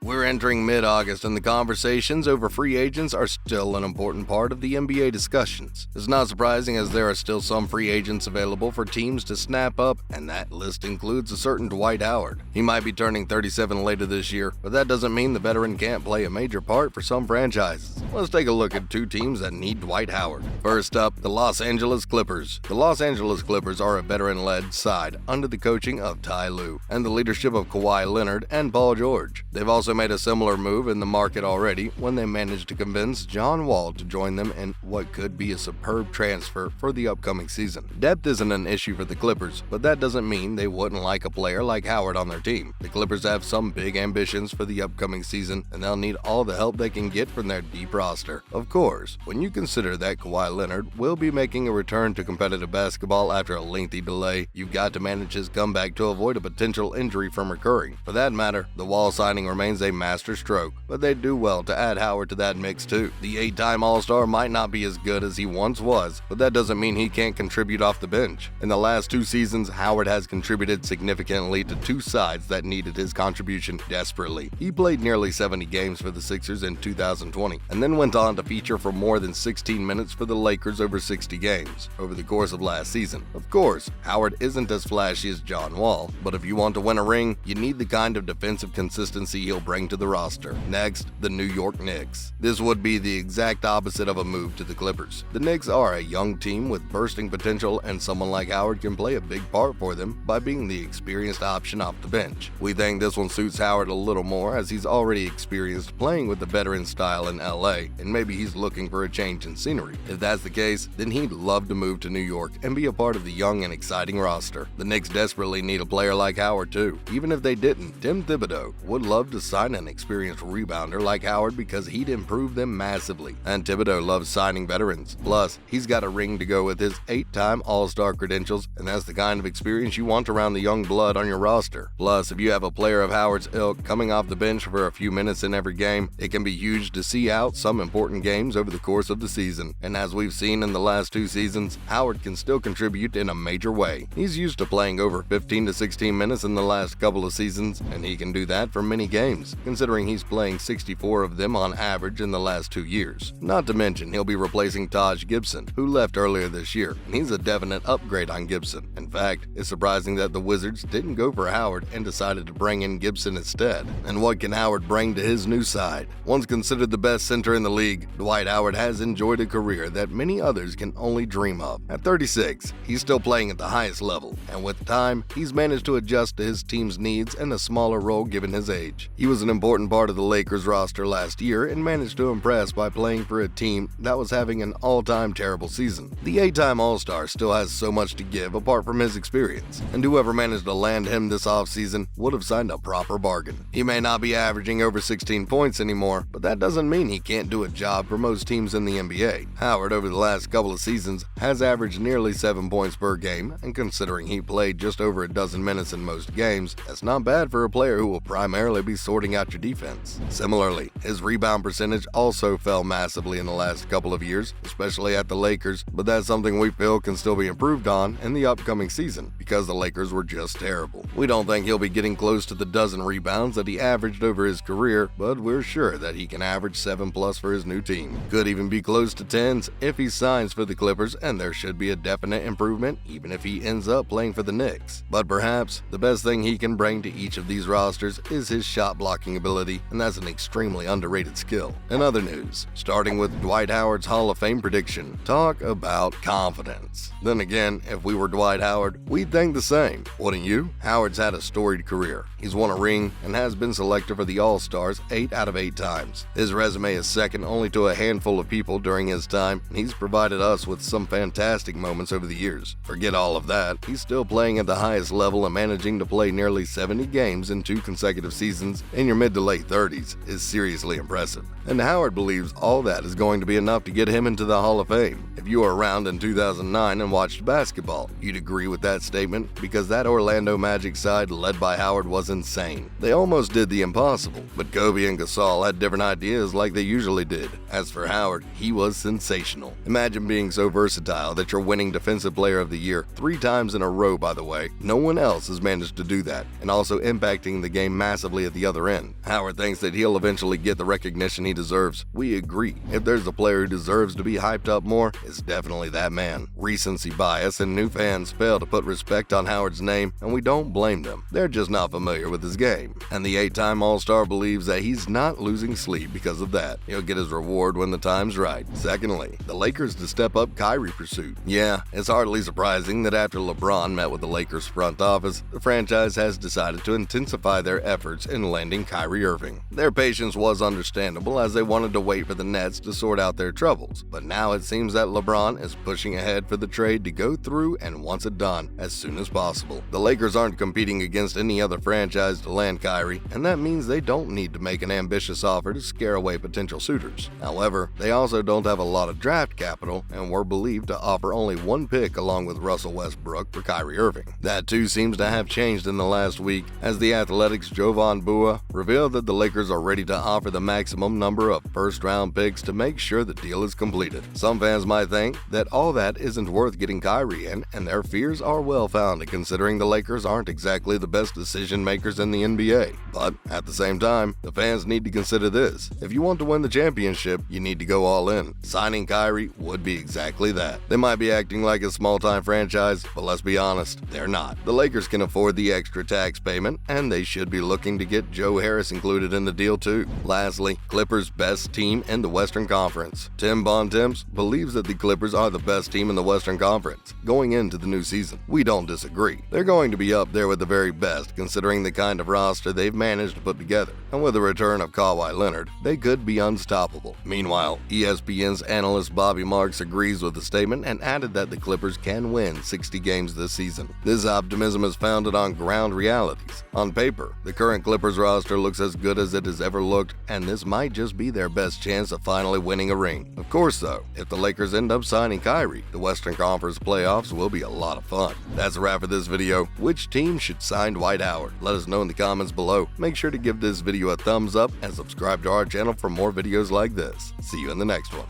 We're entering mid-August and the conversations over free agents are still an important part of the NBA discussions. It's not surprising as there are still some free agents available for teams to snap up, and that list includes a certain Dwight Howard. He might be turning 37 later this year, but that doesn't mean the veteran can't play a major part for some franchises. Let's take a look at two teams that need Dwight Howard. First up, the Los Angeles Clippers. The Los Angeles Clippers are a veteran-led side under the coaching of Ty Lue and the leadership of Kawhi Leonard and Paul George. They've also made a similar move in the market already when they managed to convince John Wall to join them in what could be a superb transfer for the upcoming season. Depth isn't an issue for the Clippers, but that doesn't mean they wouldn't like a player like Howard on their team. The Clippers have some big ambitions for the upcoming season, and they'll need all the help they can get from their deep roster. Of course, when you consider that Kawhi Leonard will be making a return to competitive basketball after a lengthy delay, you've got to manage his comeback to avoid a potential injury from recurring. For that matter, the Wall signing remains a master stroke, but they do well to add Howard to that mix too. The 8-time All-Star might not be as good as he once was, but that doesn't mean he can't contribute off the bench. In the last 2 seasons, Howard has contributed significantly to 2 sides that needed his contribution desperately. He played nearly 70 games for the Sixers in 2020, and then went on to feature for more than 16 minutes for the Lakers over 60 games over the course of last season. Of course, Howard isn't as flashy as John Wall, but if you want to win a ring, you need the kind of defensive consistency he'll bring to the roster. Next, the New York Knicks. This would be the exact opposite of a move to the Clippers. The Knicks are a young team with bursting potential, and someone like Howard can play a big part for them by being the experienced option off the bench. We think this one suits Howard a little more as he's already experienced playing with the veteran style in LA, and maybe he's looking for a change in scenery. If that's the case, then he'd love to move to New York and be a part of the young and exciting roster. The Knicks desperately need a player like Howard too. Even if they didn't, Tim Thibodeau would love to sign an experienced rebounder like Howard because he'd improve them massively, and Thibodeau loves signing veterans. Plus, he's got a ring to go with his 8-time All-Star credentials, and that's the kind of experience you want around the young blood on your roster. Plus, if you have a player of Howard's ilk coming off the bench for a few minutes in every game, it can be huge to see out some important games over the course of the season. And as we've seen in the last 2 seasons, Howard can still contribute in a major way. He's used to playing over 15 to 16 minutes in the last couple of seasons, and he can do that for many games, considering he's playing 64 of them on average in the last 2 years. Not to mention, he'll be replacing Taj Gibson, who left earlier this year, and he's a definite upgrade on Gibson. In fact, it's surprising that the Wizards didn't go for Howard and decided to bring in Gibson instead. And what can Howard bring to his new side? Once considered the best center in the league, Dwight Howard has enjoyed a career that many others can only dream of. At 36, he's still playing at the highest level, and with time, he's managed to adjust to his team's needs and a smaller role given his age. He was an important part of the Lakers roster last year and managed to impress by playing for a team that was having an all-time terrible season. The 8-time All-Star still has so much to give apart from his experience, and whoever managed to land him this offseason would have signed a proper bargain. He may not be averaging over 16 points anymore, but that doesn't mean he can't do a job for most teams in the NBA. Howard, over the last couple of seasons, has averaged nearly 7 points per game, and considering he played just over a dozen minutes in most games, that's not bad for a player who will primarily be sorting out your defense. Similarly, his rebound percentage also fell massively in the last couple of years, especially at the Lakers, but that's something we feel can still be improved on in the upcoming season because the Lakers were just terrible. We don't think he'll be getting close to the dozen rebounds that he averaged over his career, but we're sure that he can average 7+ for his new team. Could even be close to 10s if he signs for the Clippers, and there should be a definite improvement even if he ends up playing for the Knicks. But perhaps the best thing he can bring to each of these rosters is his shot blocking ability, and that's an extremely underrated skill. In other news, starting with Dwight Howard's Hall of Fame prediction, talk about confidence. Then again, if we were Dwight Howard, we'd think the same, wouldn't you? Howard's had a storied career. He's won a ring and has been selected for the All-Stars 8 out of 8 times. His resume is second only to a handful of people during his time, and he's provided us with some fantastic moments over the years. Forget all of that, he's still playing at the highest level and managing to play nearly 70 games in 2 consecutive seasons in your mid to late 30s is seriously impressive. And Howard believes all that is going to be enough to get him into the Hall of Fame. If you were around in 2009 and watched basketball, you'd agree with that statement because that Orlando Magic side led by Howard was insane. They almost did the impossible, but Kobe and Gasol had different ideas like they usually did. As for Howard, he was sensational. Imagine being so versatile that you're winning Defensive Player of the Year 3 times in a row, by the way. No one else has managed to do that, and also impacting the game massively at the other end. end. Howard thinks that he'll eventually get the recognition he deserves. We agree. If there's a player who deserves to be hyped up more, it's definitely that man. Recency bias and new fans fail to put respect on Howard's name, and we don't blame them. They're just not familiar with his game. And the 8-time All-Star believes that he's not losing sleep because of that. He'll get his reward when the time's right. Secondly, the Lakers to step up Kyrie pursuit. Yeah, it's hardly surprising that after LeBron met with the Lakers front office, the franchise has decided to intensify their efforts in landing Kyrie Irving. Their patience was understandable as they wanted to wait for the Nets to sort out their troubles, but now it seems that LeBron is pushing ahead for the trade to go through and wants it done as soon as possible. The Lakers aren't competing against any other franchise to land Kyrie, and that means they don't need to make an ambitious offer to scare away potential suitors. However, they also don't have a lot of draft capital and were believed to offer only one pick along with Russell Westbrook for Kyrie Irving. That too seems to have changed in the last week as the Athletic's Jovan Bua revealed that the Lakers are ready to offer the maximum number of first-round picks to make sure the deal is completed. Some fans might think that all that isn't worth getting Kyrie in, and their fears are well-founded considering the Lakers aren't exactly the best decision-makers in the NBA. But at the same time, the fans need to consider this. If you want to win the championship, you need to go all in. Signing Kyrie would be exactly that. They might be acting like a small-time franchise, but let's be honest, they're not. The Lakers can afford the extra tax payment, and they should be looking to get Joe Harris included in the deal too. Lastly, Clippers' best team in the Western Conference. Tim Bontemps believes that the Clippers are the best team in the Western Conference going into the new season. We don't disagree. They're going to be up there with the very best considering the kind of roster they've managed to put together. And with the return of Kawhi Leonard, they could be unstoppable. Meanwhile, ESPN's analyst Bobby Marks agrees with the statement and added that the Clippers can win 60 games this season. This optimism is founded on ground realities. On paper, the current Clippers roster looks as good as it has ever looked, and this might just be their best chance of finally winning a ring. Of course though, if the Lakers end up signing Kyrie, the Western Conference playoffs will be a lot of fun. That's a wrap for this video. Which team should sign Dwight Howard? Let us know in the comments below. Make sure to give this video a thumbs up and subscribe to our channel for more videos like this. See you in the next one.